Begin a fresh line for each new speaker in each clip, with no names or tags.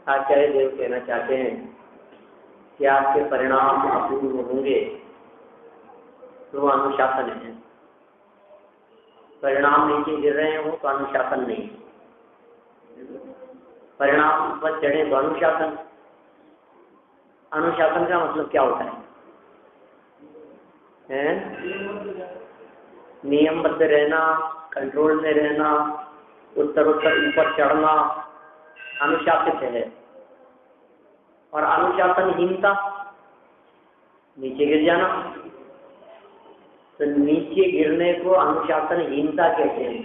आचार्य देव कहना चाहते हैं कि आपके परिणाम अपूर्व होंगे तो अनुशासन है। परिणाम नीचे गिर रहे हो तो अनुशासन नहीं, परिणाम पर चढ़े तो अनुशासन। अनुशासन का मतलब क्या होता है? नियमबद्ध रहना, कंट्रोल में रहना, उत्तरोत्तर ऊपर चढ़ना अनुशासित है। और अनुशासनहीनता नीचे गिर जाना। तो नीचे गिरने को अनुशासनहीनता कहते हैं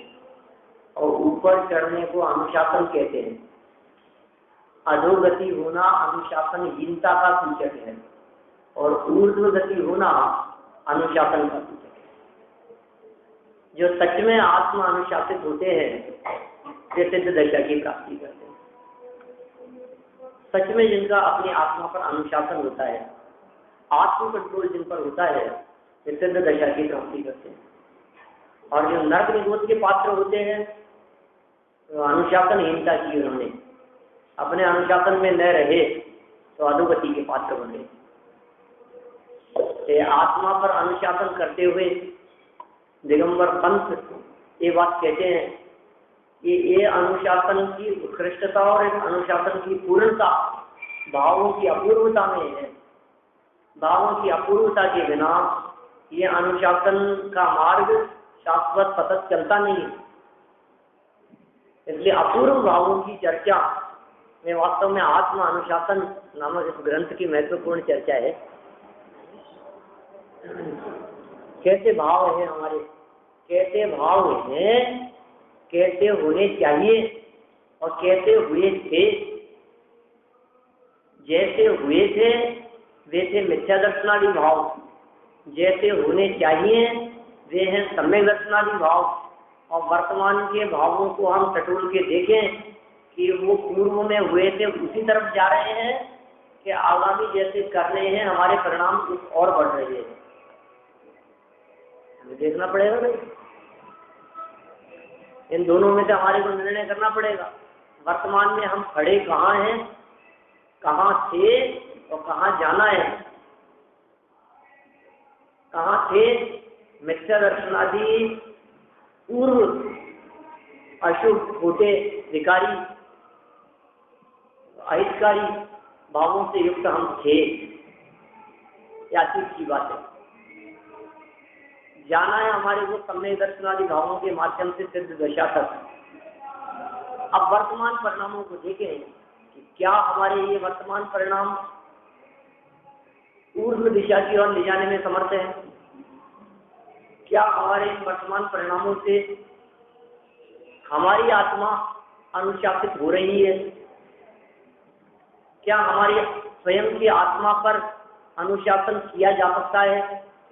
और ऊपर चढ़ने को अनुशासन कहते हैं। अधोगति होना अनुशासनहीनता का सूचक है और ऊर्ध्वगति होना अनुशासन का सूचक है। जो सच में आत्मा अनुशासित होते हैं वे सिद्ध दशा की प्राप्ति करते हैं। सच में जिनका अपनी आत्मा पर अनुशासन होता है, आत्म कंट्रोल जिन पर होता है, वे सिद्ध दशा की प्राप्ति करते हैं। और जो नरक निगोद के पात्र होते हैं तो अनुशासनहीनता की उन्होंने अपने अनुशासन में न रहे तो अधोगति के पात्र बने। आत्मा पर अनुशासन करते हुए दिगंबर पंत ये बात कहते हैं कि ये अनुशासन की उत्कृष्टता और एक अनुशासन की पूर्णता भावों की अपूर्वता में है। भावों की अपूर्वता के बिना ये अनुशासन का मार्ग शाश्वत सतत चलता नहीं है। इसलिए अपूर्व भावों की चर्चा में वास्तव में आत्म अनुशासन नामक इस ग्रंथ की महत्वपूर्ण चर्चा है। कैसे भाव है हमारे, कैसे भाव हैं, कैसे होने चाहिए और कैसे हुए थे। जैसे हुए थे वैसे मिथ्या दर्शनादि भाव, जैसे होने चाहिए वे हैं सम्यक दर्शनादि भाव। और वर्तमान के भावों को हम टटोल के देखें कि वो पूर्व में हुए थे उसी तरफ जा रहे हैं कि आगामी जैसे कर रहे हैं हमारे परिणाम कुछ और बढ़ रहे हैं। हमें देखना पड़ेगा नहीं, इन दोनों में से हमारे को निर्णय करना पड़ेगा। वर्तमान में हम खड़े कहाँ हैं, कहाँ थे और कहाँ जाना है। कहाँ थे? मिथ्या दर्शनादि पूर्व अशुभ खोटे विकारी अहितकारी भावों से युक्त हम थे, या अतीत की बात है। जाना है हमारे को सम्यक दर्शनादि भावों के माध्यम से सिद्ध दशा तक। अब वर्तमान परिणामों को देखें कि क्या हमारे ये वर्तमान परिणाम ऊर्ध्व दिशा की ओर ले जाने में समर्थ है। क्या हमारे वर्तमान परिणामों से हमारी आत्मा अनुशासित हो रही है। क्या हमारी स्वयं की आत्मा पर अनुशासन किया जा सकता है,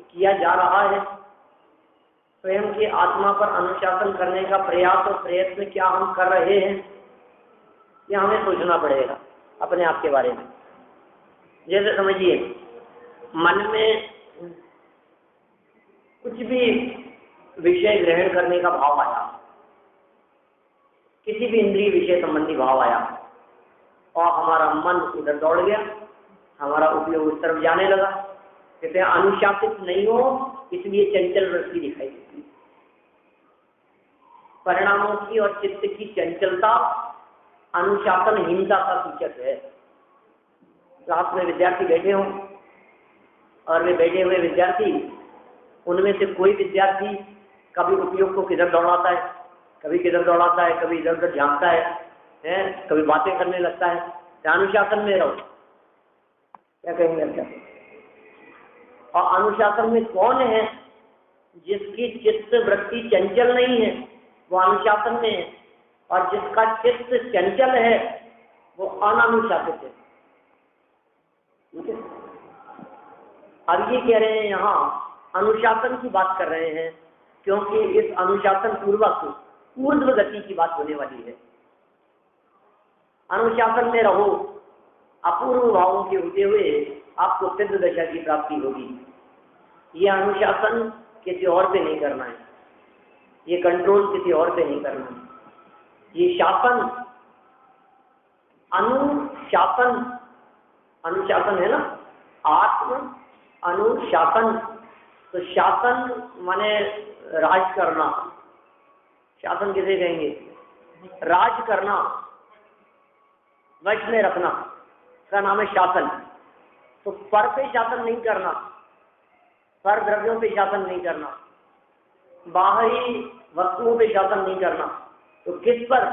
किया जा रहा है। स्वयं की आत्मा पर अनुशासन करने का प्रयास और प्रयत्न क्या हम कर रहे हैं, यह हमें सोचना पड़ेगा अपने आप के बारे में। जैसे समझिए मन में कुछ भी विषय ग्रहण करने का भाव आया, किसी भी इंद्रिय विषय संबंधी भाव आया और हमारा मन उधर दौड़ गया, हमारा उपयोग उस तरफ जाने लगा। कहते हैं अनुशासित नहीं हो इसलिए चंचल वृत्ति दिखाई देती है। परिणामों की और चित्त की चंचलता अनुशासनहीनता का सूचक है। क्लास में विद्यार्थी बैठे हों और वे बैठे हुए विद्यार्थी, उनमें से कोई विद्यार्थी कभी उपयोग को किधर दौड़ाता है, कभी किधर दौड़ाता है, कभी इधर उधर झांकता है, कभी बातें करने लगता है। अनुशासन में रहो, क्या कहेंगे अच्छा। और अनुशासन में कौन है जिसकी चित्त वृत्ति चंचल नहीं है, वो अनुशासन में है। और जिसका चित्त चंचल है वो अनानुशासित है। ठीक है। अब ये कह रहे हैं यहाँ अनुशासन की बात कर रहे हैं क्योंकि इस अनुशासन पूर्वक ऊर्ध्व गति की बात होने वाली है। अनुशासन में रहो, अपूर्व भावों के होते हुए आपको सिद्ध दशा की प्राप्ति होगी। ये अनुशासन किसी और पे नहीं करना है, ये कंट्रोल किसी और पे नहीं करना है, ये शासन शासन, अनुशासन है ना, आत्म अनुशासन। तो शासन माने राज करना, शासन किसे कहेंगे, राज करना, वश में रखना, इसका नाम है शासन। तो पर पे शासन नहीं करना, पर द्रव्यों पे शासन नहीं करना, बाहरी वस्तुओं पे शासन नहीं करना, तो किस पर,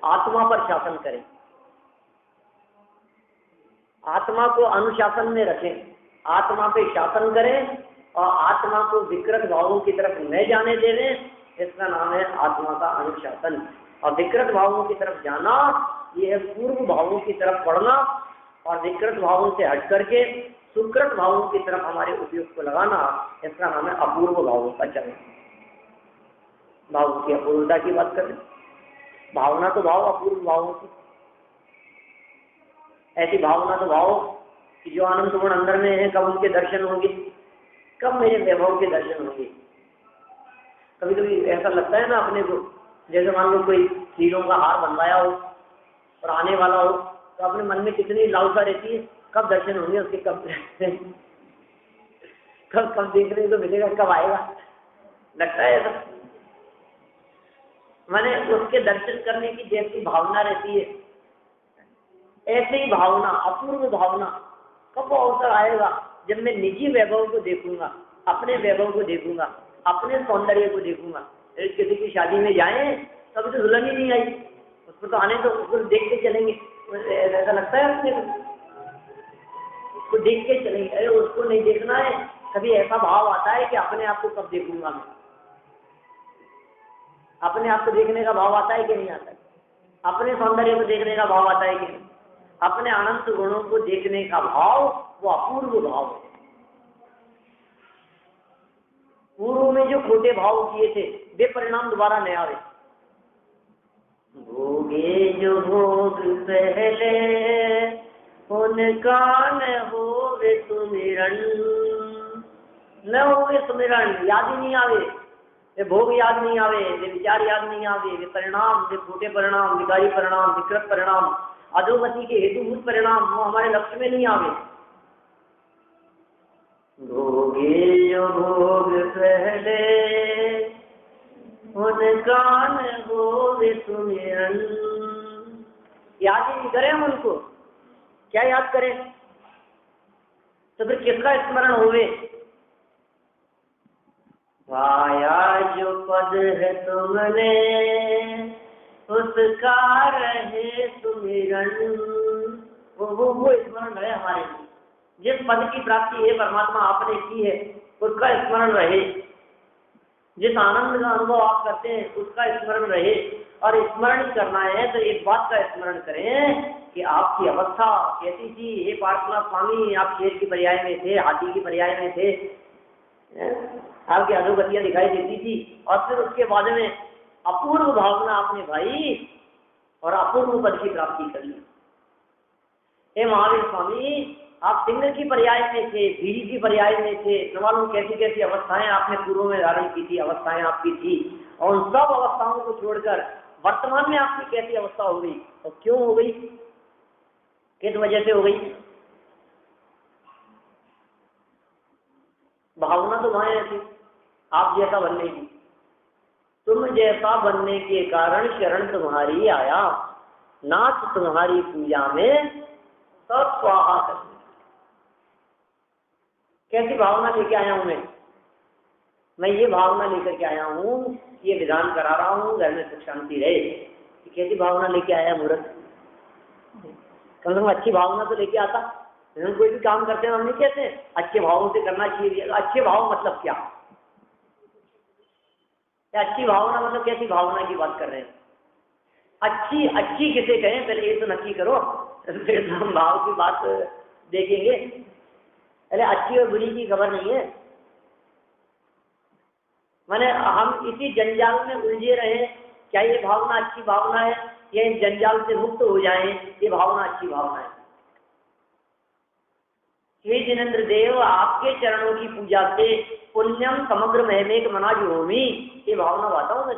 आत्मा पर शासन करें, आत्मा को अनुशासन में रखें, आत्मा पे शासन करें और आत्मा को विकृत भावों की तरफ न जाने दें, इसका नाम है आत्मा का अनुशासन। और विकृत भावों की तरफ जाना ये है पूर्व भावों की तरफ पढ़ना, और विकृत भावों से हट करके सुकृत भावों की तरफ हमारे उपयोग को लगाना, इसका नाम है अपूर्व भावों का चरण। भाव की अपूर्वता की बात करें, भावना तो भाव अपूर्व भावों की, ऐसी भावना तो भाव कि जो आनंद गुण अंदर में है, कब उनके दर्शन होंगे, कब मेरे वैभव के दर्शन होंगे। कभी कभी ऐसा लगता है ना अपने को, जैसे मान लो कोई हीरों का हार बनवाया हो और आने वाला हो, तो अपने मन में कितनी लालसा रहती है, कब दर्शन होंगे उसके, कब देखने को मिलेगा, कब आएगा, लगता है ऐसा। माने उसके दर्शन करने की जैसी भावना रहती है, ऐसे ही भावना, अपूर्व भावना, कब वो अवसर आएगा जब मैं निजी वैभव को देखूंगा, अपने वैभव को देखूंगा, अपने सौंदर्य को देखूंगा। किसी की शादी में जाएं, कभी तो दुल्हन ही नहीं आई, उसको तो आने तो उसको देख के चलेंगे, ऐसा लगता है अपने को, उसको देख के चलेंगे। अरे उसको नहीं देखना है, कभी ऐसा भाव आता है कि अपने आप को कब देखूंगा मैं, अपने आप को देखने का भाव आता है कि नहीं आता है, अपने सौंदर्य को देखने का भाव आता है कि नहीं, अपने अनंत गुणों को देखने का भाव, वो अपूर्व भाव है। पूर्व में जो खोटे भाव किए थे वे परिणाम दोबारा नहीं आवे। भोगे जो भोग पहले उनका न होवे सुमिरन, न होवे सुमिरन, याद ही नहीं आवे, वे भोग याद नहीं आवे, वे विचार याद नहीं आवे, वे परिणाम, वे खोटे परिणाम, विकारी परिणाम, विकृत परिणाम, अधोगति के हेतुभूत परिणाम, वो हमारे लक्ष्य में नहीं आवे। भोगे जो भोग पहले उनका न होवे सुमिरन, याद ही नहीं करें हम उनको, क्या याद करें, तो फिर किसका स्मरण होवे। पाया जो पद है तुमने उसका रहे सुमिरन, वो स्मरण रहे हमारे लिए, जिस पद की प्राप्ति है परमात्मा आपने की है उसका स्मरण रहे, जिस आनंद का अनुभव आप करते हैं उसका स्मरण रहे। और स्मरण करना है तो एक बात का स्मरण करें कि आपकी अवस्था कैसी थी। हे पार्थना स्वामी, आप शेर की पर्याय में थे, हाथी की पर्याय में थे, आपकी अधोगतियां दिखाई देती थी, और फिर उसके बाद में अपूर्व भावना आपने भाई और अपूर्व पद की प्राप्ति कर ली। हे महावीर स्वामी, आप सिंह की पर्याय में थे, भीड़ की पर्याय में थे, न मालूम कैसी कैसी अवस्थाएं आपने पूर्व में धारण की थी, अवस्थाएं आपकी थी, और उन सब अवस्थाओं को छोड़कर वर्तमान में आपकी कैसी अवस्था हो गई, और क्यों हो गई, किस वजह से हो गई। भावना तो वहां थी आप जैसा बनने की, तुम जैसा बनने के कारण शरण तुम्हारी आया, नाथ तुम्हारी पूजा में सब स्वाहा कर। कैसी भावना लेके आया हूं मैं ये भावना लेकर के आया हूं, ये विधान करा रहा हूं, घर में सुख शांति रहे। कैसी भावना लेके आया मूर्ख, कम से कम अच्छी भावना तो लेके आता। कोई भी काम करते हैं हम नहीं कहते अच्छे भावों से करना चाहिए। अच्छे भाव मतलब क्या, अच्छी भावना मतलब कैसी भावना की बात कर रहे हैं। अच्छी किसे कहें, पहले ये तो नक्की करो, फिर हम भाव की बात देखेंगे। अरे अच्छी और बुरी की खबर नहीं है, माने हम इसी जंजाल में उलझे रहे। क्या ये भावना अच्छी भावना है, या इस जंजाल से मुक्त हो जाए ये भावना अच्छी भावना है। हे जिनेन्द्र देव, आपके चरणों की पूजा से पुण्यम समग्र महमेक मना होमी, ये भावना बताओ मैं।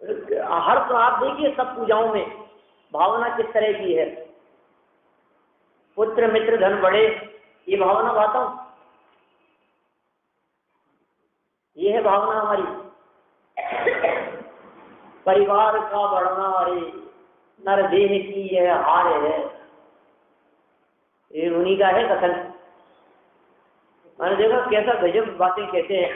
हर तो आप देखिए सब पूजाओं में भावना किस तरह की है। पुत्र मित्र धन बड़े, ये भावना बाता हूं, ये है भावना हमारी। परिवार का बढ़ना, अरे नर देह की यह हार है, ये उन्हीं का है कथन। मैंने देखा कैसा गजब बातें कहते हैं,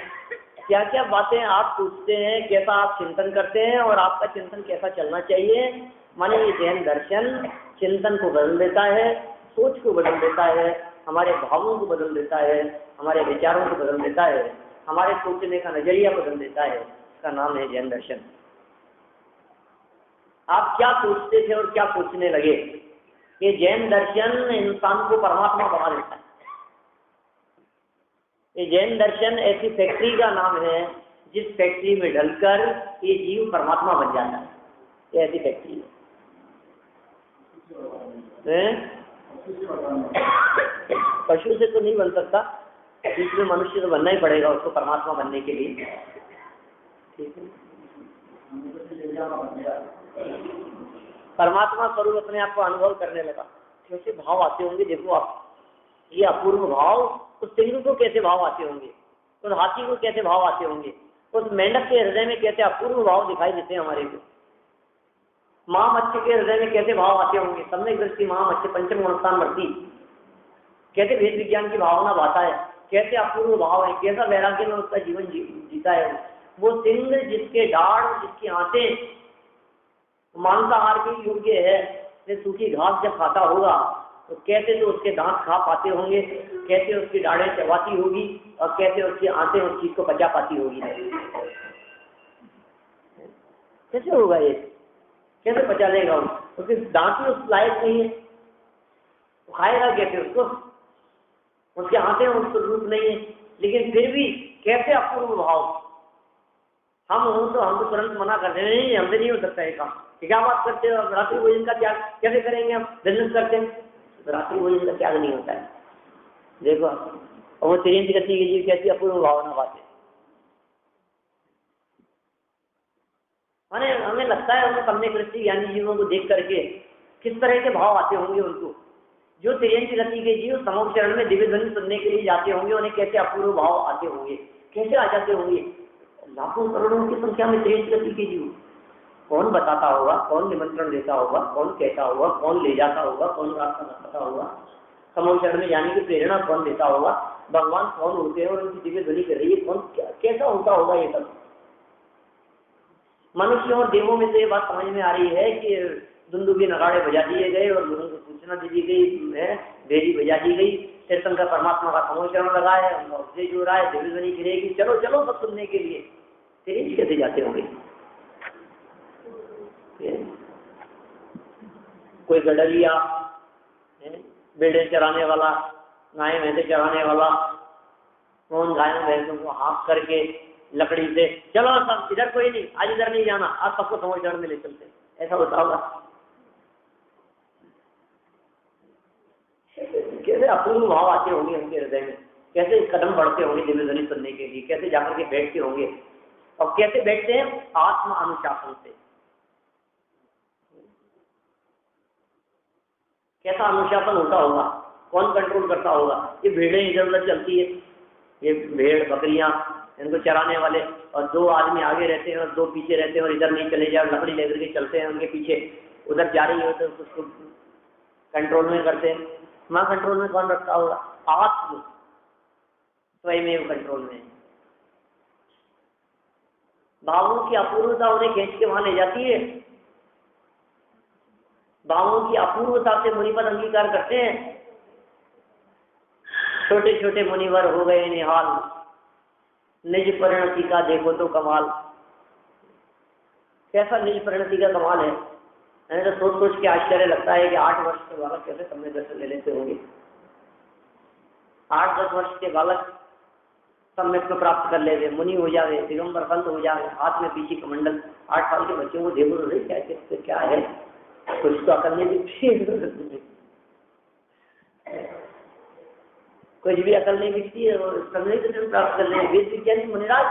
क्या क्या बातें आप पूछते हैं, कैसा आप चिंतन करते हैं और आपका चिंतन कैसा चलना चाहिए। माने ये जैन दर्शन चिंतन को बदल देता है, सोच को बदल देता है, हमारे भावों को बदल देता है, हमारे विचारों को बदल देता है, हमारे सोचने का नजरिया बदल देता है। इसका नाम है जैन दर्शन। आप क्या सोचते थे और क्या सोचने लगे, ये जैन दर्शन इंसान को परमात्मा बना देता है। ये जैन दर्शन ऐसी फैक्ट्री का नाम है जिस फैक्ट्री में ढलकर ये जीव परमात्मा बन जाता है। ये ऐसी फैक्ट्री है। पशु से तो नहीं बन सकता, बीच में मनुष्य तो बनना ही पड़ेगा उसको परमात्मा बनने के लिए। ठीक है, परमात्मा स्वरूप अपने आप को अनुभव करने लगा। कैसे भाव आते होंगे देखो आप, ये अपूर्व भाव। उस सिंह को कैसे भाव आते होंगे, उस हाथी को कैसे भाव आते होंगे, उस मेंढक के हृदय में कैसे अपूर्व भाव दिखाई देते हैं हमारे को। महामत्स्य के हृदय में कैसे भाव आते होंगे, सम्यक दृष्टि महामत्स्य पंचम गुणस्थान वर्ती, कैसे भेद विज्ञान की भावना भाता है, कैसे अपूर्व भाव है, कैसा वैराग्य में उसका जीवन जीता है। वो सिंह जिसके दाढ़, जिसकी आंतें मांसाहार के योग्य है, सूखी घास जब खाता होगा तो कैसे तो उसके दांत खा पाते होंगे, कैसे उसकी दाढ़ें चबाती होगी और कैसे उसकी आंतें उस चीज को पचा पाती होगी। कैसे होगा ये, कैसे पचा लेगा उसके दांत में उस लायक नहीं है, खाएगा कैसे उसको, उसके आंतें उसको रूप नहीं है। लेकिन फिर भी कैसे अपूर्व भाव। हम हो तो हम तो तुरंत मना कर रहे हैं, हमसे नहीं हो सकता है काम। क्या बात करते हो, रात्रि भोजन का त्याग कैसे करेंगे, हम बिजनेस करते हैं तो रात्रि भोजन का त्याग नहीं होता है। देखो और वो तिरंज गति की जीव कैसी अपूर्व भावना बात है। माने हमें लगता है उन्हें सम्यक दृष्टि ज्ञानी जीवों को देख करके किस तरह के भाव आते होंगे उनको। जो तिरंज गति के जीव समोक्ष चरण में दिव्य ध्वनि सुनने के लिए जाते होंगे, उन्हें कैसे अपूर्व भाव आते होंगे, कैसे आ जाते होंगे। लाखों करोड़ों की संख्या में तिरंज गति के जीव, कौन बताता होगा, कौन निमंत्रण देता होगा, कौन कहता होगा, कौन ले जाता होगा, कौन रास्ता बताता होगा, समोक्ष चरण में जाने की प्रेरणा कौन देता होगा, भगवान कौन होते हैं और उनकी दिव्य ध्वनि कर रही है, कौन कैसा होता होगा। ये सब मनुष्यों और देवों में से ये बात समझ में आ रही है कि दुंदुबी नगाड़े बजा दिए गए और लोगों को सूचना दे दी गई है, भेरी बजा दी गई, तीर्थंकर परमात्मा का समोक्ष चरण लगा है, उनका उपदेश हो रहा है, दिव्य ध्वनि गिरेगी, चलो चलो सब सुनने के लिए। तिरंज कैसे जाते होंगे। कोई गडलिया, बेड़े चराने वाला, गाय भैंसे चराने वाला, कौन गायों भैंसों को हाँक करके लकड़ी से, चलो सब इधर कोई नहीं, आज इधर नहीं जाना, आज सबको समोक्ष चरण में ले चलते, ऐसा होता होगा। कैसे अपूर्व भाव आते होंगे उनके हृदय में, कैसे कदम बढ़ते होंगे दिव्य ध्वनि सुनने के लिए, कैसे जाकर के बैठते होंगे। और कैसे बैठते हैं, आत्म अनुशासन से। कैसा अनुशासन होता होगा, कौन कंट्रोल करता होगा। ये भेड़ें इधर उधर चलती है, ये भेड़ बकरियां, इनको चराने वाले, और दो आदमी आगे रहते हैं और दो पीछे रहते हैं, और इधर नहीं चले जाए लकड़ी लेकर के चलते हैं उनके पीछे, उधर जा रही हो तो उसको कंट्रोल में करते हैं। मां कंट्रोल में कौन रखता होगा, आत्म स्वयं कंट्रोल में। भावों की अपूर्वता उन्हें खींच के वहां ले जाती है। भावों की अपूर्वता से मुनिपद अंगीकार करते हैं। छोटे छोटे मुनिवर हो गए निहाल, निज परिणति का देखो तो कमाल। कैसा निज परिणति का कमाल है। मैंने तो सोच सोच के आश्चर्य लगता है कि 8 वर्ष के बालक कैसे सम्यक दर्शन ले लेते होंगे। 8-10 वर्ष के बालक सम्यक को प्राप्त कर लेते, मुनि हो जावे, दिगंबर संत हो जावे, हाथ में पीछे कमंडल। 8 साल के बच्चों को देखो तो क्या क्या है, कुछ तो अकल नहीं दिखती, कुछ भी अकल नहीं दिखती है। और सम्यक दर्शन प्राप्त कर ले वेद विज्ञानी मुनिराज,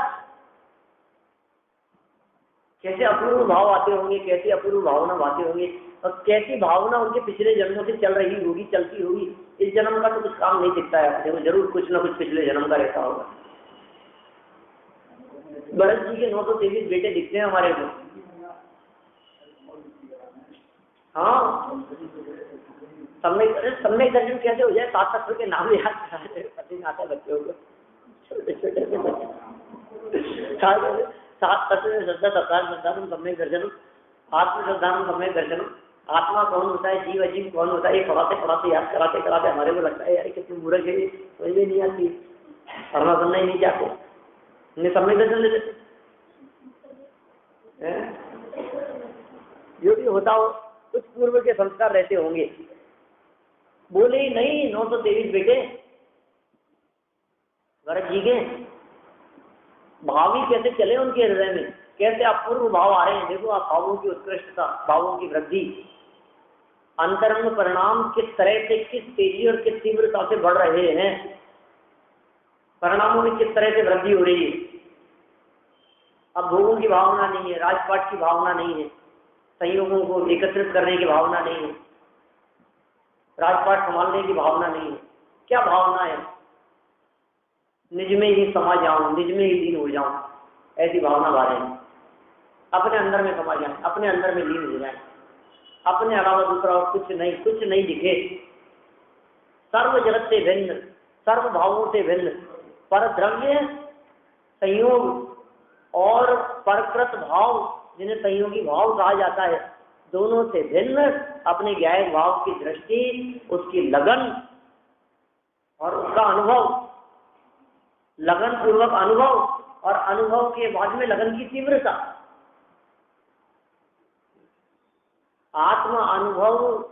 कैसे अपूर्व भाव आते होंगे, कैसी अपूर्व भावना आते होंगे, और कैसी भावना उनके पिछले जन्मों से चल रही होगी, चलती होगी। इस जन्म का तो कुछ काम नहीं दिखता है अपने को, जरूर कुछ ना कुछ पिछले जन्म का रहता होगा। भरत जी के 923 बेटे दिखते हैं हमारे को। हाँ, सम्यक दर्शन कैसे हो जाए? 7 तत्व के नाम याद कराते पति आता है बच्चों को, छोटे छोटे से बच्चे। 7 तत्व में श्रद्धा, सत्कार, श्रद्धान, सम्यक दर्शन, आत्म श्रद्धान, सम्यक दर्शन। आत्मा कौन होता है, जीव अजीव कौन होता है, ये पढ़ाते याद कराते कराते हमारे को लगता है यार कितनी मूर्ख है, समझ में नहीं आती, पढ़ना सुनना ही नहीं चाहते, उन्हें सम्यक दर्शन ले लेते। जो भी होता हो, कुछ पूर्व के संस्कार रहते होंगे। बोले ही नहीं, 923 बेटे भरत जी के। भाव ही कैसे चले उनके हृदय में, कैसे अपूर्व भाव आ रहे हैं। देखो आप, भावों की उत्कृष्टता, भावों की वृद्धि, अंतरंग परिणाम किस तरह से, किस तेजी और किस तीव्रता से बढ़ रहे हैं, परिणामों में किस तरह से वृद्धि हो रही है। अब भोगों की भावना नहीं है, राजपाट की भावना नहीं है, संयोगों को एकत्रित करने की भावना नहीं है, राजपाट संभालने की भावना नहीं है। क्या भावना है? निज में ही समा जाऊं, निज में ही लीन हो जाऊं, ऐसी भावना वाले हैं। अपने अंदर में समा जाए, अपने अंदर में लीन हो जाए, अपने अलावा दूसरा और कुछ नहीं दिखे। सर्व जगत से भिन्न, सर्व भावों से भिन्न, पर द्रव्य संयोग और परकृत भाव, जिन्हें संयोगी भाव कहा जाता है, दोनों से भिन्न अपने ज्ञायक भाव की दृष्टि, उसकी लगन और उसका अनुभव, लगन पूर्वक अनुभव, और अनुभव के बाद में लगन की तीव्रता। आत्मा अनुभव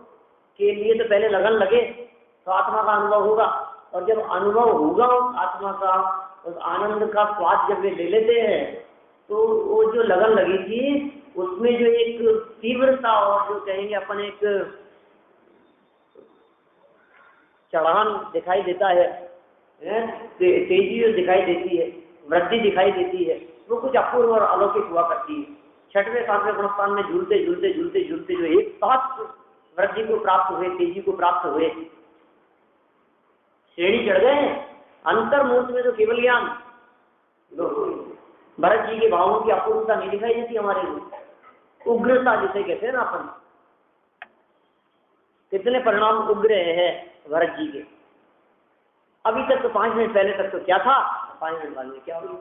के लिए तो पहले लगन लगे तो आत्मा का अनुभव होगा, और जब अनुभव होगा आत्मा का, उस आनंद का स्वाद जब वे ले लेते हैं, तो वो जो लगन लगी थी उसमें जो एक तीव्रता और जो कहेंगे अपन एक चढ़ान दिखाई देता है, तेजी जो दिखाई देती है, वृद्धि दिखाई देती है, वो कुछ अपूर्व और अलौकिक हुआ करती है। 6वें 7वें गुणस्थान में झूलते झूलते झूलते झूलते जो एक साथ वृद्धि को प्राप्त हुए, तेजी को प्राप्त हुए, श्रेणी चढ़ गए। अंतर्मूर्त में तो केवल ज्ञान, भरत जी के भावों की अपूर्वता नहीं दिखाई देती हमारे को, उग्रता जिसे कहते हैं ना अपन। कितने परिणाम उग्र है भरत जी के। अभी तक तो 5 मिनट पहले तक तो क्या था, 5 मिनट बाद में क्या हुई,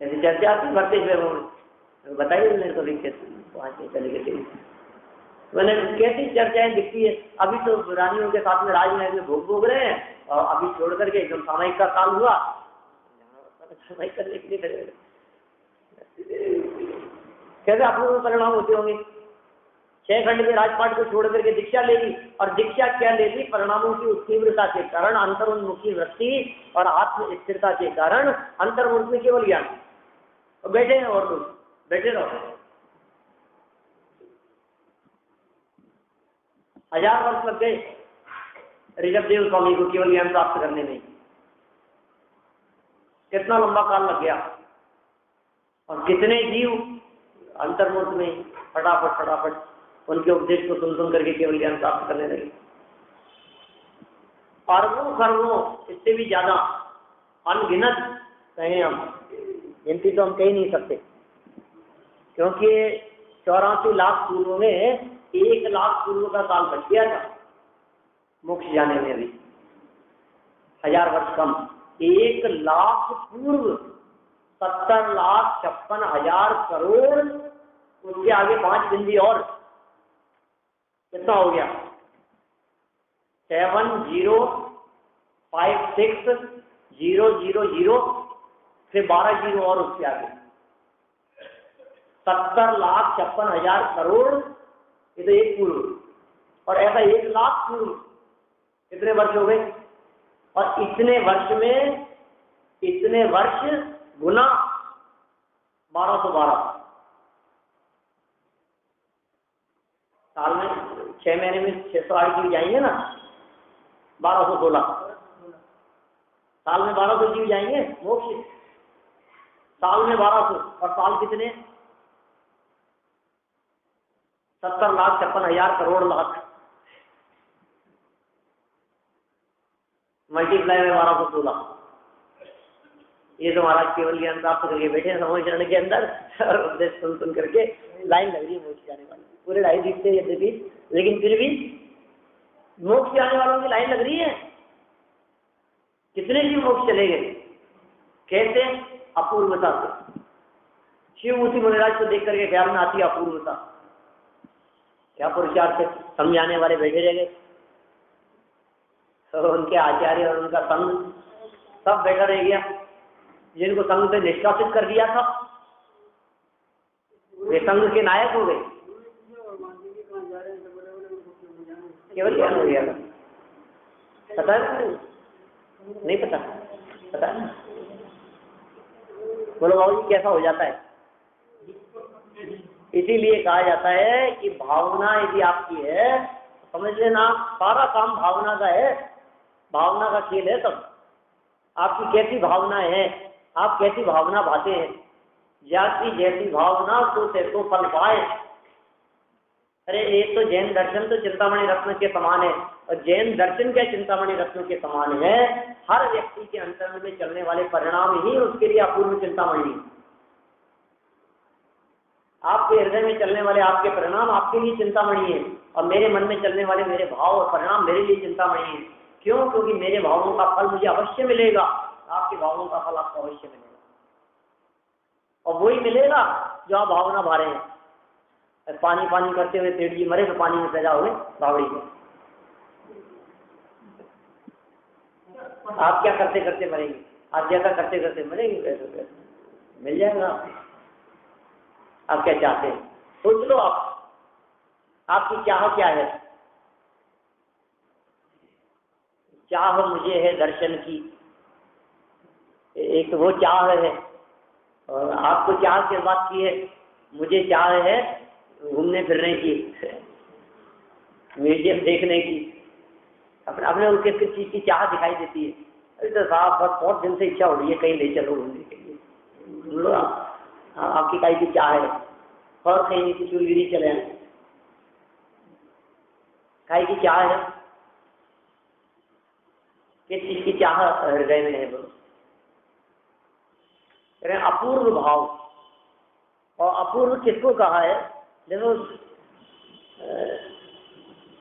ऐसी चर्चा आती भरते हुए। बताइए मेरे को भी कैसे 5 मिनट पहले कैसे, मैंने कैसी चर्चाएं दिखती है। अभी तो रानियों के साथ में राजमहल में भोग रहे हैं, और अभी छोड़ करके एकदम सामायिक का काल हुआ, सामायिक करने के लिए कैसे अपूर्व परिणाम होते होंगे। 6 खंड के राजपाट को छोड़ करके दीक्षा ले ली, और दीक्षा क्या ले ली? परिणामों की उस तीव्रता के कारण, अंतर्मुखी वृत्ति और आत्म स्थिरता के कारण अंतर्मुख में केवल ज्ञान। और बैठे हैं और लोग बैठे रहो, 1000 वर्ष लग गए ऋषभ देव स्वामी को केवल ज्ञान प्राप्त करने में। कितना लंबा काल लग गया, और कितने जीव अंतर्मुख में फटाफट फटाफट उनके उपदेश को सुन सुन करके केवल ज्ञान प्राप्त करने लगे। अरबों खरबों, इससे भी ज्यादा अनगिनत कहें हम, गिनती तो हम कह ही नहीं सकते, क्योंकि 84 लाख पूर्व में 1 लाख पूर्व का काल बच गया था मोक्ष जाने में भी, 1000 वर्ष कम। 1 लाख पूर्व 70,56,000 करोड़, उसके आगे 5 बिंदी और, कितना हो गया? 7056,000, फिर 12 जीरो और उसके आगे 70,56,000 करोड़। ये तो एक पूर्व, और ऐसा 1 लाख पूर्व कितने वर्ष हो गए? और इतने वर्ष में इतने वर्ष गुना 1212 साल में, 6 महीने में 608 जीव जाएंगे ना, 1216 साल में 1200 जीव जाएंगे मोक्ष। साल में 1200 और साल कितने 70,56,000 करोड़ मल्टीप्लाई में 1216। ये तो महाराज केवल ज्ञान प्राप्त करके बैठे हैं समूह चरण के अंदर और उपदेश सुन सुन करके लाइन लग रही है मोक्ष जाने वाली। पूरे ढाई दिखते यद्यपि, लेकिन फिर भी मोक्ष जाने वालों की लाइन लग रही है। कितने जीव मोक्ष चले गए, कैसे? अपूर्वता से। शिवमूर्ति मुनिराज को देख करके ख्याल में आती है अपूर्वता। क्या पुरुषार्थ से समझाने वाले बैठे रह गए, तो उनके आचार्य और उनका संघ सब बैठा रह गया। जिनको संघ से निष्कासित कर दिया था वे संघ के नायक हो गए। केवल ज्ञान हो गया, पता है? नहीं पता, पता है? बोलो बाबू जी कैसा हो जाता है? इसीलिए कहा जाता है कि भावना यदि आपकी है, समझ लेना सारा काम भावना का है, भावना का खेल है। सब आपकी कैसी भावना है, आप कैसी भावना भाते हैं। जाति जैसी भावना तो फल पाए। अरे एक तो जैन दर्शन तो चिंतामणि रत्न के समान है, और जैन दर्शन क्या चिंतामणि रत्न के समान है। हर व्यक्ति के अंतर्मन में चलने वाले परिणाम ही उसके लिए अपूर्व चिंतामणि। आपके हृदय में चलने वाले आपके परिणाम आपके लिए चिंतामणि है, और मेरे मन में चलने वाले मेरे भाव और परिणाम मेरे लिए चिंतामणि है। क्यों? क्योंकि मेरे भावों का फल मुझे अवश्य मिलेगा, आपके भावों का फल आपको अवश्य मिलेगा, और वही मिलेगा जो आप भावना भा रहे हैं। पानी पानी करते हुए सेठ जी मरे तो पानी में पैदा हुए बावड़ी में। आप क्या करते करते मरेंगे, आप जैसा करते करते मरेंगे वैसे मिल जाएगा। आप क्या चाहते हैं सोच लो। आप आपकी चाह क्या है? चाह मुझे है दर्शन की, एक वो चाह है, और आपको चाह की बात की है। मुझे चाह है घूमने फिरने की, म्यूजियम देखने की, अपने अपने उसके किस चीज की चाह दिखाई देती है। अरे तो साहब बस बहुत दिन से इच्छा हो रही है कहीं ले चलो घूमने के लिए। बोलो आपकी कहीं की चाह है, और कहीं नहीं किसी गिरी चले कहीं की चाह है। किस चीज की चाह हृदय में है? बोलो। अपूर्व भाव। और अपूर्व किसको कहा है? देखो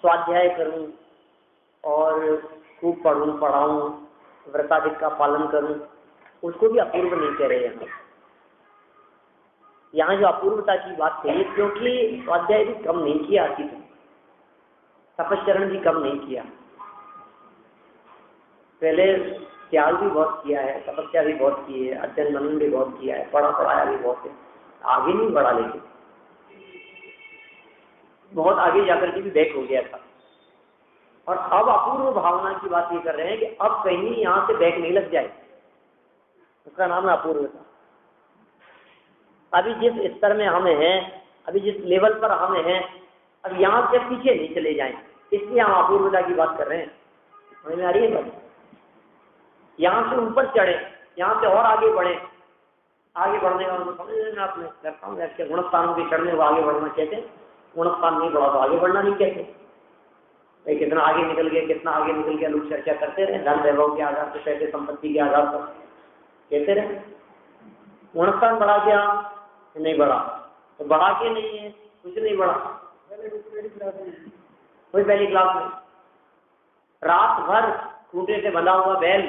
स्वाध्याय करूं और खूब पढ़ूं पढ़ाऊं व्रताधिक का पालन करूं, उसको भी अपूर्व नहीं कह रहे हैं। यहाँ जो अपूर्वता की बात कही, क्योंकि स्वाध्याय भी कम नहीं किया थी, तपश्चरण भी कम नहीं किया, पहले त्याग भी बहुत किया है, तपस्या भी बहुत की है, अध्ययन मनन भी बहुत किया है, पढ़ा पढ़ाया भी बहुत है, आगे नहीं बढ़ा, लेकिन बहुत आगे जाकर के भी बैक हो गया था। और अब अपूर्व भावना की बात ये कर रहे हैं कि अब कहीं यहाँ से बैक नहीं लग जाए, उसका नाम है अपूर्वता। अभी जिस स्तर में हम हैं, अभी जिस लेवल पर हम हैं, अब यहाँ से पीछे नहीं चले जाएं, इसलिए हम अपूर्वता की बात कर रहे हैं। समझ में आ रही है बात? यहाँ से ऊपर चढ़े, यहाँ से और आगे बढ़े। आगे बढ़ने का उनको समझ लेना, आपने करता हूँ ऐसे गुणस्थानों के चढ़ने को आगे बढ़ना कहते हैं। गुणस्थान नहीं बढ़ा तो आगे बढ़ना नहीं कहते। कितना आगे निकल गया, कितना आगे निकल गया, लोग चर्चा करते रहे, धन वैभव के आधार पर, पैसे संपत्ति के आधार पर कहते रहे। गुणस्थान बढ़ा क्या? नहीं बढ़ा, तो बढ़ा के नहीं है, कुछ नहीं बढ़ा। कोई पहली क्लास में रात भर खूंटे से बंधा हुआ बैल,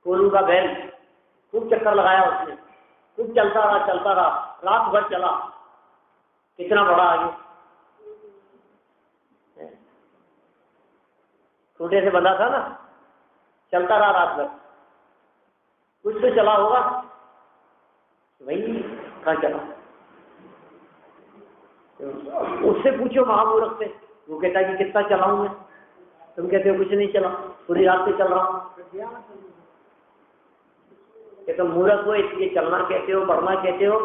कोलू का बैल, खूब चक्कर लगाया उसने, खूब चलता रहा, रात भर चला, कितना बड़ा आगे। खूंटे से बंधा था ना, चलता रहा रात भर, कुछ तो चला होगा, वही कहाँ चला। उससे पूछो महामूर्ख से, वो कहता है कि कितना चलाऊं मैं, तुम कहते हो कुछ नहीं चला, पूरी रात से चल रहा हूं। कि तुम मूर्ख हो इसलिए चलना कहते हो, बढ़ना कहते हो,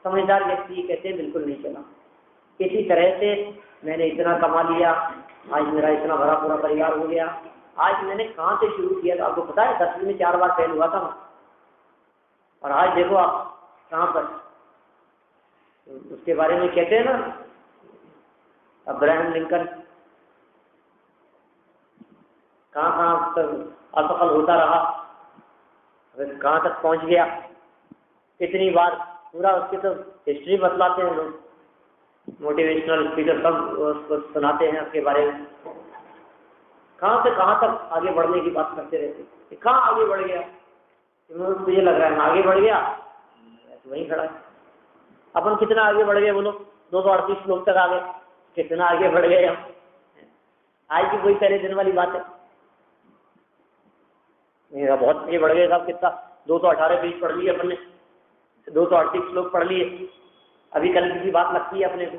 समझदार व्यक्ति कहते हैं बिल्कुल नहीं चला। इसी तरह से मैंने इतना कमा लिया, आज मेरा इतना भरा पूरा परिवार हो गया। आज मैंने कहाँ से शुरू किया था आपको पता है? 10वीं में 4 बार फेल हुआ था। और आज देखो आप कहाँ पर, उसके बारे में कहते हैं ना अब्राहम लिंकन कहाँ कहाँ तक असफल होता रहा, कहाँ तक पहुँच गया, कितनी बार पूरा उसकी तो हिस्ट्री बतलाते हैं लोग, मोटिवेशनल स्पीकर सब उसको सुनाते हैं उसके बारे में, कहाँ से कहाँ तक आगे बढ़ने की बात करते रहते, कहाँ आगे बढ़ गया, मुझे लग रहा है आगे बढ़ गया तो वहीं खड़ा है। अपन कितना आगे बढ़ गए बोलो, 238 लोग तक आ गए, कितना आगे बढ़ गए हम, आज की कोई पहले दिन वाली बात है, मेरा बहुत आगे बढ़ गए साहब, कितना 218 पेज पढ़ लिए अपन ने, 238 श्लोक पढ़ लिए, अभी कल की बात लगती है अपने को,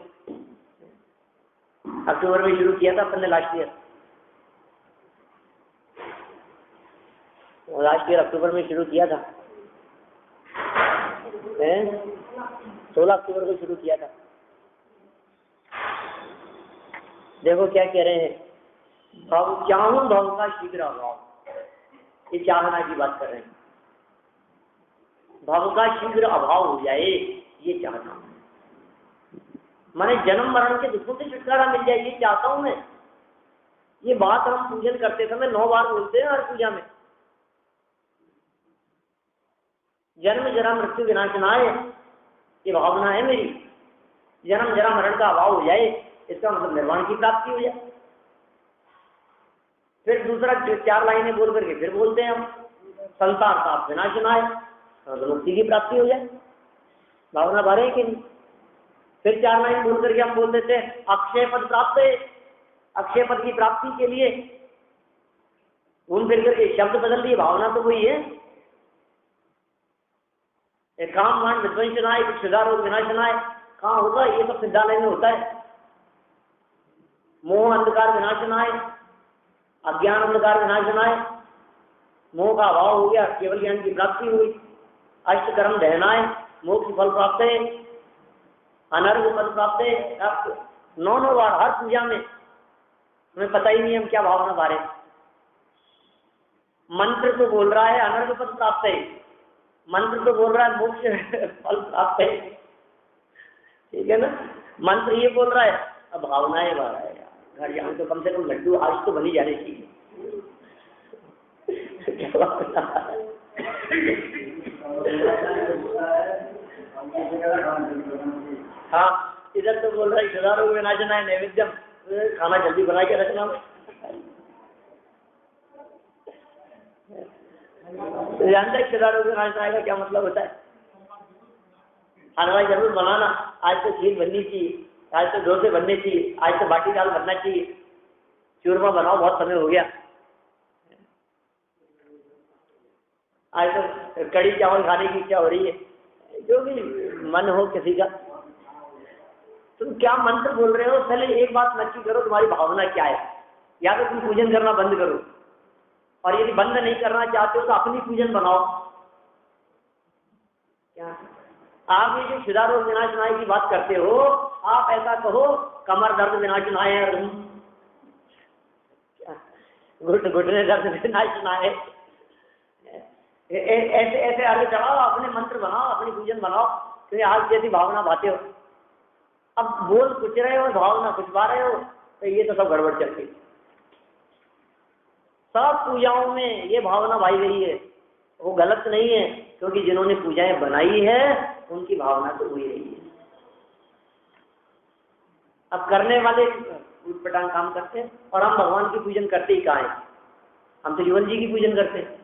अक्टूबर में शुरू किया था अपन ने लास्ट ईयर अक्टूबर में शुरू किया था, 16 अक्टूबर को शुरू किया था। देखो क्या कह रहे हैं, चाहूं भाव का शीघ्र अभाव, ये चाहना की बात कर रहे हैं, भाव का शीघ्र अभाव हो जाए ये चाहना, माने जन्म मरण के दुखों से छुटकारा मिल जाए ये चाहता हूं मैं। ये बात हम पूजन करते समय 9 बार बोलते हैं हर पूजा में, जन्म जरा मृत्यु विनाशनाय, ये भावना है मेरी, जन्म जरा मरण का अभाव हो जाए, इसका मतलब निर्वाण की प्राप्ति हो जाए। फिर दूसरा 4 लाइनें बोल करके फिर बोलते हैं हम संसार ताप विनाशनाय, मुक्ति की प्राप्ति हो जाए, भावना बारे कि नहीं। फिर 4 लाइन बोल करके हम बोल देते हैं अक्षय पद प्राप्त है, अक्षय पद की प्राप्ति के लिए घूम फिर करके शब्द बदल दिए, भावना तो वही है, एक काम मान विध्वंसनाय, क्षुधारोग विनाशनाय, कहाँ होगा ये सब सिद्धालय में होता है। मोह अंधकार विनाशनाय, अज्ञान अंधकार विनाशनाय, मोह का अभाव हो गया, केवल ज्ञान की प्राप्ति हुई। अष्ट कर्म दहनाय, मोक्ष फल प्राप्त है, अनर्घ फल प्राप्त है। 9 बार हर पूजा में, हमें पता ही नहीं हम क्या भावना बारे, मंत्र तो बोल रहा है अनर्घ पद प्राप्त है, मंत्र तो बोल रहा है मोक्ष फल प्राप्त है, ठीक है ना, मंत्र ये बोल रहा है, अब भावनाएं बारह है यार, घर जाऊं तो कम से कम लड्डू आज तो बनी जाने चाहिए। हाँ, इधर तो बोल रहा है क्षुधारोग विनाशनाय नैवेद्यम, खाना जल्दी बना के रखना, जानते हैं क्षुधारोग विनाशनाय का क्या मतलब होता है, हलवा जरूर बनाना, आज तो खीर बननी चाहिए, आज तो डोसे बनने चाहिए, आज तो बाटी दाल बनना चाहिए, चूरमा बनाओ बहुत समय हो गया, आज तो कड़ी चावल खाने की इच्छा हो रही है, जो भी मन हो किसी का। तुम क्या मंत्र बोल रहे हो, पहले एक बात नक्की करो तुम्हारी भावना क्या है, या तो तुम पूजन करना बंद करो, और यदि बंद नहीं करना चाहते हो तो अपनी पूजन बनाओ। क्या आप ये जो क्षुधारोग विनाशनाय की बात करते हो, आप ऐसा कहो कमर दर्द विनाशनाय, घुटने दर्द विनाशनाय, ऐसे ऐसे आगे चढ़ाओ, अपने मंत्र बनाओ, अपनी पूजन बनाओ, क्योंकि आज जैसी भावना बातें हो। अब बोल कुछ रहे हो, भावना कुछ पा रहे हो, तो ये तो सब गड़बड़ चलती। सब पूजाओं में ये भावना भाई गई है, वो गलत नहीं है, क्योंकि जिन्होंने पूजाएं बनाई है उनकी भावना तो हुई रही है। अब करने वाले उटपटांग काम करते हैं, और हम भगवान की पूजन करते ही कहाँ हैं, हम तो जीवन जी की पूजन करते हैं,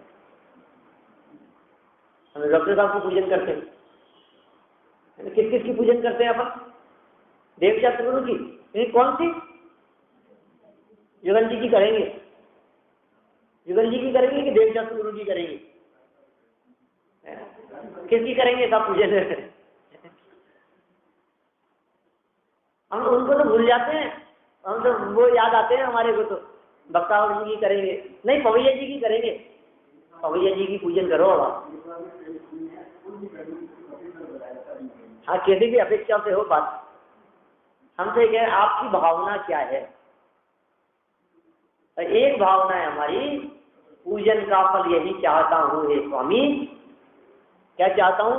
हम डॉक्टर साहब की पूजन करते हैं, किस किस की पूजन करते हैं अपन, देवशास्त्र गुरु की, कौन सी, युगल जी की करेंगे, युगल जी की करेंगे कि देवशास्त्र गुरु जी करेंगे, किसकी करेंगे सब पूजन। हम उनको तो भूल जाते हैं, हम तो वो याद आते हैं हमारे को, तो बक्तावर जी की करेंगे, नहीं पवैया जी की करेंगे, पवैया जी की पूजन करो। हाँ, किसी भी अपेक्षा से हो बात, हमसे कह आपकी भावना क्या है। एक भावना है हमारी, पूजन का फल यही चाहता हूँ हे स्वामी, क्या चाहता हूं?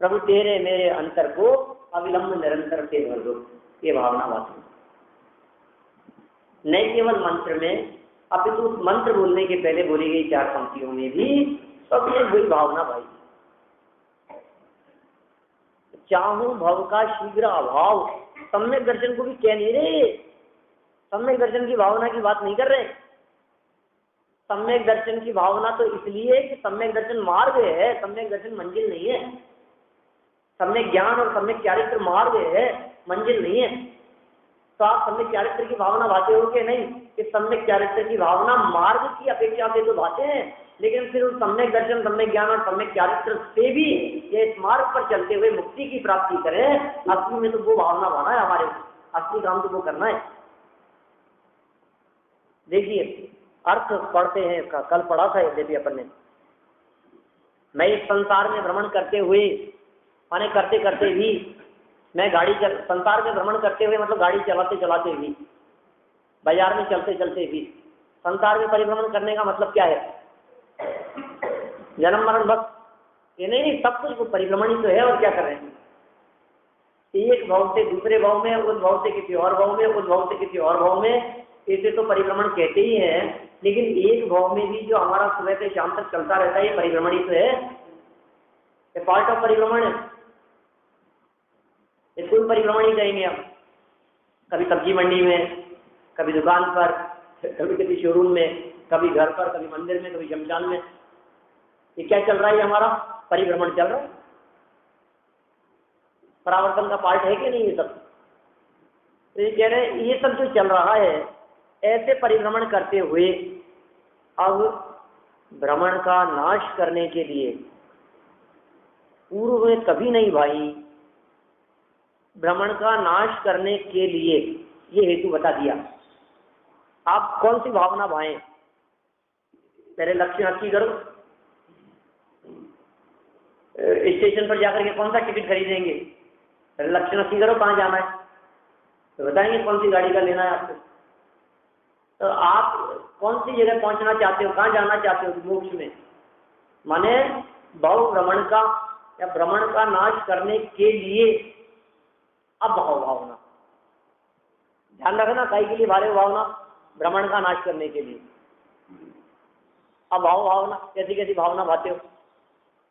प्रभु तेरे मेरे अंतर को अविलंब निरंतर से भर दो, ये भावना बात नहीं केवल मंत्र में, अपितु उस मंत्र बोलने के पहले बोली गई 4 पंक्तियों में भी सब ये वही भावना भाई। चाहूं भव का शीघ्र अभाव, सम्यक दर्शन को भी कह नहीं रहे, सम्यक दर्शन की भावना की बात नहीं कर रहे। सम्यक दर्शन की भावना तो इसलिए कि सम्यक दर्शन मार्ग है, सम्यक दर्शन मंजिल नहीं है। सम्यक ज्ञान और सम्यक चारित्र मार्ग है, मंजिल नहीं है। तो आप सम्यक चारित्र की भावना भाते हो कि नहीं? कि सम्यक चारित्र की भावना मार्ग की अपेक्षा से तो भाते हैं, लेकिन फिर उस सम्यक दर्शन, सम्यक ज्ञान और सम्यक चारित्र से भी ये इस मार्ग पर चलते हुए मुक्ति की प्राप्ति करें, असली में तो वो भावना भाना है हमारे, असली काम तो वो करना है। देखिए अर्थ पढ़ते हैं, कल पढ़ा था यद्यपि अपन ने। मैं इस संसार में भ्रमण करते हुए, माने करते करते भी, मैं संसार में भ्रमण करते हुए मतलब गाड़ी चलाते चलाते भी, बाजार में चलते चलते भी, संसार में परिभ्रमण करने का मतलब क्या है? जन्म मरण बस ये नहीं, सब कुछ परिभ्रमण ही तो है। और क्या कर रहे हैं? एक भाव से दूसरे भाव में, उस भाव से किसी और भाव में, उस भाव से किसी और भाव में, इसे तो परिभ्रमण कहते ही हैं। लेकिन एक भाव में भी जो हमारा सुबह से शाम तक चलता रहता है, ये परिभ्रमण ही तो है, ये पार्ट ऑफ परिभ्रमण है। इसको भी परिभ्रमण ही कहेंगे आप। कभी सब्जी मंडी में, कभी दुकान पर, कभी किसी शोरूम में, कभी घर पर, कभी मंदिर में, कभी शमशान में। ये क्या चल रहा है? हमारा परिभ्रमण चल रहा है। परावर्तन का पार्ट है कि नहीं ये सब? तो ये कह रहे हैं ये सब जो चल रहा है, ऐसे परिभ्रमण करते हुए अब भ्रमण का नाश करने के लिए पूर्व में कभी नहीं भाई, भ्रमण का नाश करने के लिए ये हेतु बता दिया। आप कौन सी भावना भाएं? पहले लक्ष्य नक्की करो, स्टेशन पर जाकर के कौन सा टिकट खरीदेंगे, पहले लक्ष्य नक्की करो कहाँ जाना है, तो बताएंगे कौन सी गाड़ी का लेना है आपको। तो आप कौन सी जगह पहुंचना चाहते हो, कहाँ जाना चाहते हो मोक्ष में, माने भाव भ्रमण का या भ्रमण का नाश करने के लिए अब भाव भावना, ध्यान रखना, काई के लिए भारे भावना? भ्रमण का नाश करने के लिए। अब भाव भावना कैसी कैसी भावना भाते हो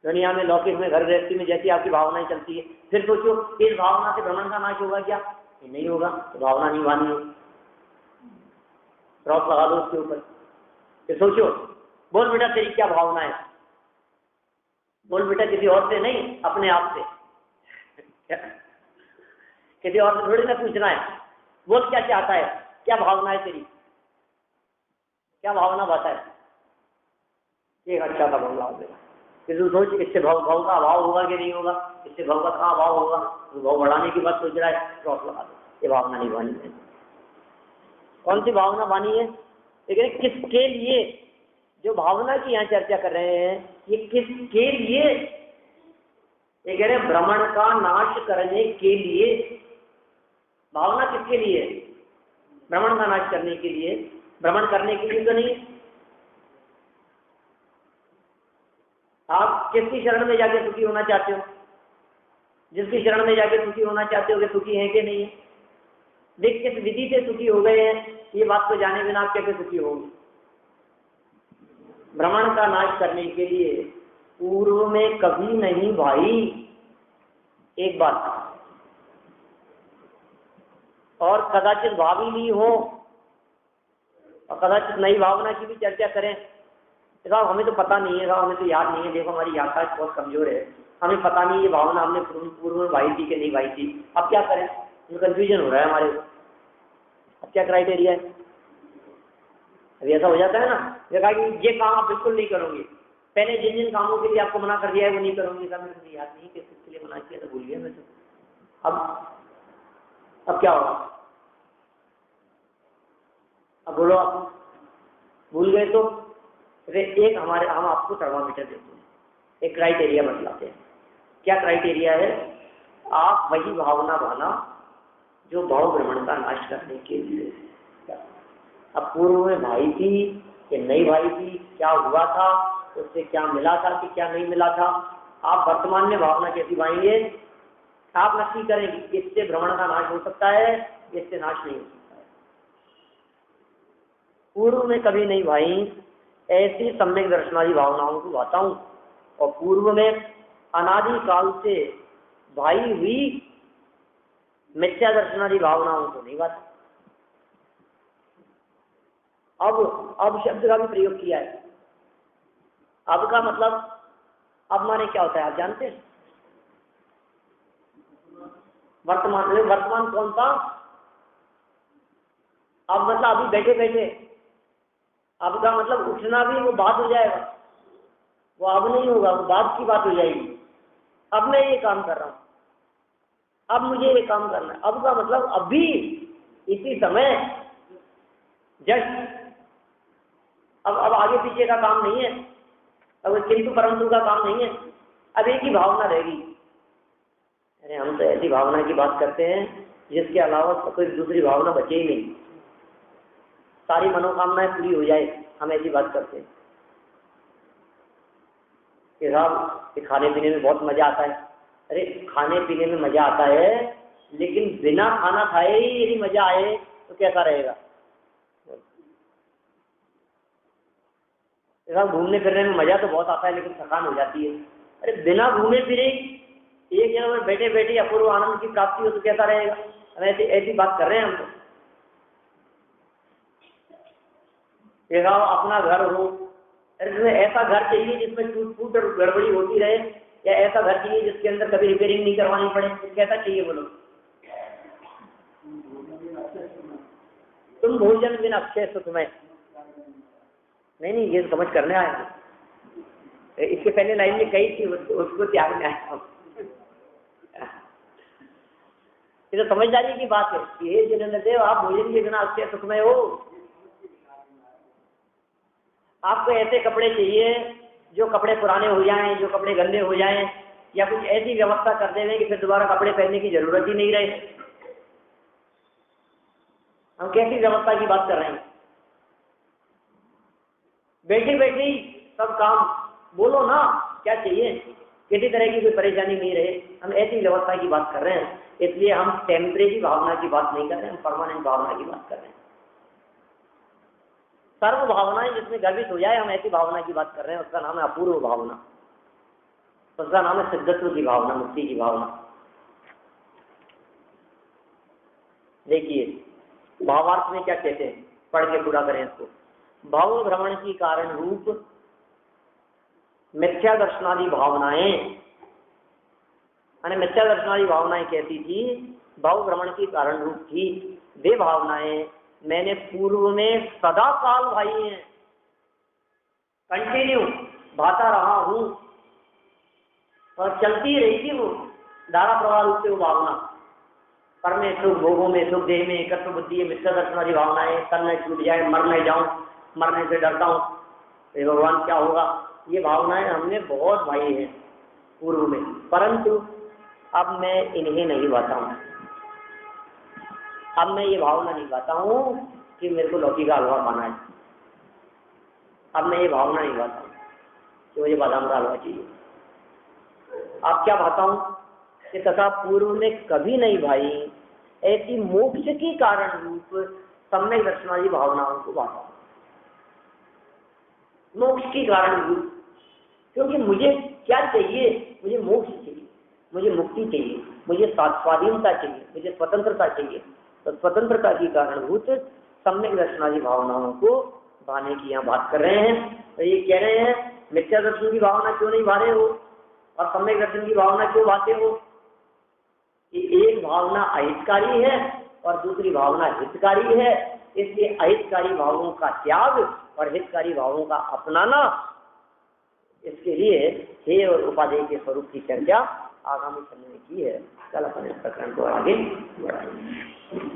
दुनिया में, लौकिक में, घर गृहस्थी में, जैसी आपकी भावनाएं चलती है। फिर सोचो इस भावना से भ्रमण का नाश होगा क्या? ये नहीं होगा, तो भावना नहीं मानी है, क्रॉस लगा दो उसके ऊपर। फिर सोचो, बोल बेटा तेरी क्या भावना है? बोल बेटा किसी और से नहीं, अपने आप से। किसी और से थोड़ी ना पूछना है। बोल क्या चाहता है, क्या भावना है तेरी, क्या भावना बता है? एक अच्छा सा भावना हो गया। फिर तू सोच इससे भाव का अभाव होगा कि नहीं होगा, इससे भाव का कहाँ अभाव होगा, तो भाव बढ़ाने की बात सोच रहा है, क्रॉस लगा दो। ये भावना नहीं बानी है। कौन सी भावना बानी है? लेकिन किसके लिए? जो भावना की यहाँ चर्चा कर रहे हैं, ये किसके लिए? ये कह रहे हैं भ्रमण का नाश करने के लिए। भावना किसके लिए? भ्रमण का नाश करने के लिए। भ्रमण करने के लिए तो नहीं। आप किसकी शरण में जाके सुखी होना चाहते हो? जिसकी शरण में जाके सुखी होना चाहते हो कि सुखी है कि नहीं है? देख किस विधि से सुखी हो गए हैं, ये बात को जाने बिना आप कैसे सुखी होंगे? भ्रमण का नाश करने के लिए पूर्व में कभी नहीं भाई। एक बात और कदाचित भावी ली हो, और कदाचित नई भावना की भी चर्चा करें। साहब हमें तो पता नहीं है, साहब हमें तो याद नहीं है, देखो हमारी याददाश्त बहुत कमजोर है, हमें पता नहीं ये भावना हमने पूर्व में भाई थी कि नहीं भाई थी। अब क्या करें? कंफ्यूजन हो रहा है हमारे। अब क्या क्राइटेरिया है? अभी ऐसा हो जाता है ना, देखा कि ये काम आप बिल्कुल नहीं करोगे, पहले जिन जिन कामों के लिए आपको मना कर दिया है वो नहीं करोगे। साहब मुझे याद नहीं किसके लिए मना किया था, भूल गया मैं तो। अब क्या होगा? अब बोलो, आप भूल गए तो एक हम आपको थर्मामीटर देते हैं, एक क्राइटेरिया बतलाते हैं। क्या क्राइटेरिया है? आप वही भावना भाना जो भाव भ्रमण का नाश करने के लिए। अब पूर्व में भाई थी कि नहीं भाई थी, क्या हुआ था, उससे क्या मिला था कि क्या नहीं मिला था। आप वर्तमान में भावना कैसी भाएंगे, आप नक्की करेंगे। इससे भ्रमण का नाश हो सकता है, इससे नाश नहीं हो सकता है। पूर्व में कभी नहीं भाई ऐसी सम्यक दर्शनादि भावनाओं को भाता हूँ, और पूर्व में अनादि काल से भाई हुई मिथ्या दर्शनादि भावनाओं को नहीं भाता। अब शब्द का भी प्रयोग किया है। अब का मतलब, अब माने क्या होता है आप जानते हैं? वर्तमान कौन सा? अब मतलब अभी बैठे बैठे। अब का मतलब उठना भी वो बात हो जाएगा, वो अब नहीं होगा, वो बात की बात हो जाएगी। अब मैं ये काम कर रहा हूं, अब मुझे ये काम करना है। अब का मतलब अभी इसी समय जस्ट। अब आगे पीछे का काम नहीं है, अब किंतु परंतु का काम नहीं है, अब एक ही भावना रहेगी। अरे हम तो ऐसी भावना की बात करते हैं जिसके अलावा कोई दूसरी भावना बचे ही नहीं, सारी मनोकामनाएं पूरी हो जाए, हम ऐसी बात करते हैं कि साहब खाने पीने में बहुत मजा आता है। अरे खाने पीने में मजा आता है, लेकिन बिना खाना खाए ही यदि मजा आए तो कैसा रहेगा? घूमने फिरने में मजा तो बहुत आता है, लेकिन थकान हो जाती है। अरे बिना घूमे फिरे एक जगह पर बैठे बैठे अपूर्व आनंद की प्राप्ति हो तो कैसा रहेगा? हम ऐसी बात कर रहे हैं हम तो। अपना घर हो, अरे तुम्हें ऐसा घर चाहिए जिसमें टूट फूट और गड़बड़ी होती रहे, या ऐसा घर चाहिए जिसके अंदर कभी रिपेयरिंग नहीं करवानी पड़े? कैसा चाहिए बोलो? तुम भोजन बिना अक्षय सुख में। नहीं ये समझ करने आया, इसके पहले लाइन में कही थी, उसको त्यागने आया। ये तो समझदारी की बात है कि हे जिनेन्द्रदेव, आप भोजन के बिना अक्षय सुख में हो। आपको ऐसे कपड़े चाहिए जो कपड़े पुराने हो जाएं, जो कपड़े गंदे हो जाएं, या कुछ ऐसी व्यवस्था कर देंगे कि फिर दोबारा कपड़े पहनने की जरूरत ही नहीं रहे। हम कैसी व्यवस्था की बात कर रहे हैं? बैठी बैठी सब काम बोलो ना, क्या चाहिए, किसी तरह की कोई परेशानी नहीं रहे। हम ऐसी व्यवस्था की बात कर रहे हैं, इसलिए हम टेम्परेरी भावना की बात नहीं कर रहे हैं, हम परमानेंट भावना की बात कर रहे हैं। सर्व भावनाएं जिसमें गर्भित हो जाए, हम ऐसी भावना की बात कर रहे हैं। उसका नाम है अपूर्व भावना, उसका नाम है सिद्धत्व की भावना, मुक्ति की भावना। देखिए भावार्थ में क्या कहते हैं, पढ़ के पूरा करें इसको। भाव भ्रमण की कारण रूप मिथ्या दर्शनादि भावनाएं, यानी मिथ्या दर्शनादि भावनाएं कैसी थी? भाव भ्रमण की कारण रूप थी। वे भावनाएं मैंने पूर्व में सदा काल भाई हैं, कंटिन्यू भाता रहा हूं, और चलती रही थी वो धारा प्रवाह रूप से वो भावना। पर में सुख, भोगों में सुख, देह में एकत्व बुद्धि है, मिथ्या दर्शनादि भावनाएं, तन न छूट जाए, मर नहीं जाऊं, मरने से डरता हूं, ये भगवान क्या होगा, ये भावनाएं हमने बहुत भाई हैं पूर्व में। परंतु अब मैं इन्हें नहीं भाता हूं। अब मैं ये भावना नहीं भाता हूं कि मेरे को लौकी का हलवा खाना है। अब मैं ये भावना नहीं भाता हूं कि मुझे बादाम का हलवा चाहिए। अब क्या भाता हूं कि तथा पूर्व में कभी नहीं भाई ऐसी मोक्ष की कारण रूप सम्यक दर्शनादि भावनाओं को भाता हूं। मोक्ष की कारण रूप, क्योंकि मुझे क्या चाहिए? मुझे मोक्ष चाहिए, मुझे मुक्ति चाहिए, मुझे स्वाधीनता चाहिए, मुझे स्वतंत्रता चाहिए। तो स्वतंत्रता की कारणभूत सम्यक दर्शनादि भावनाओं को भाने की यहाँ बात कर रहे हैं। तो ये कह रहे हैं मिथ्या दर्शन की भावना क्यों नहीं भा रहे हो और सम्यक दर्शन की भावना क्यों भाते हो? कि एक भावना अहितकारी है और दूसरी भावना हितकारी है, इसलिए अहितकारी भावों का त्याग और हितकारी भावों का अपनाना, इसके लिए हे और उपादेय के स्वरूप की चर्चा आगामी समय में की है। कल अपन इस प्रकरण को आगे बढ़ाएंगे।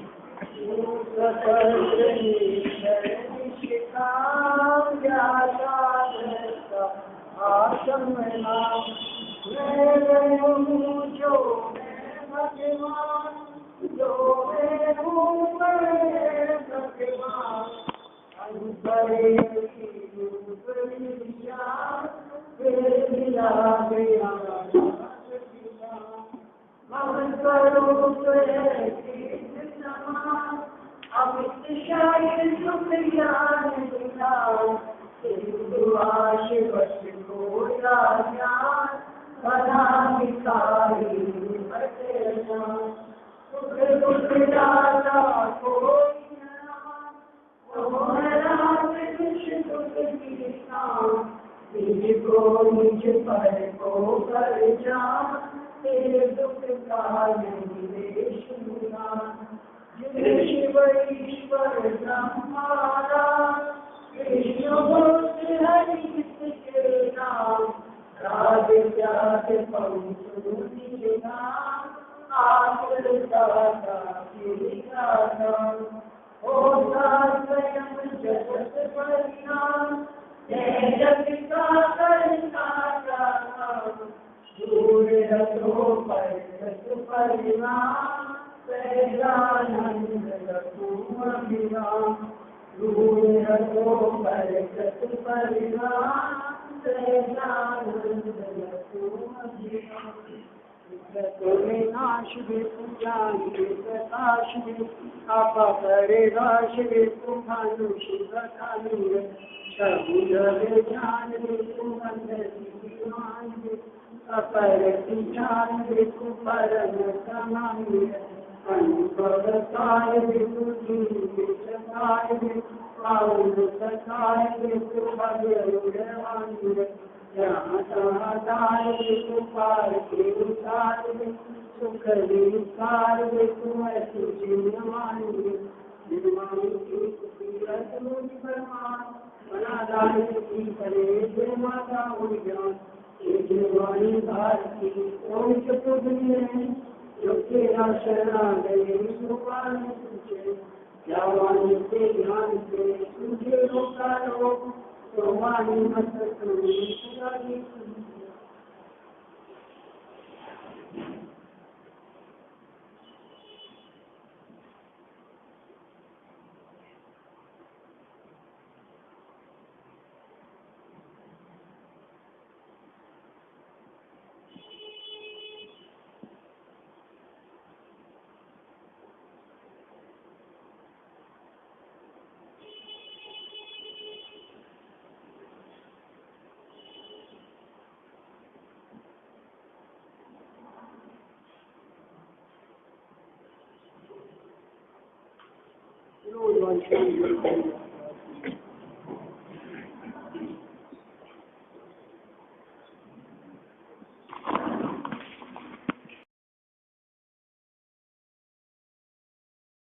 Lord,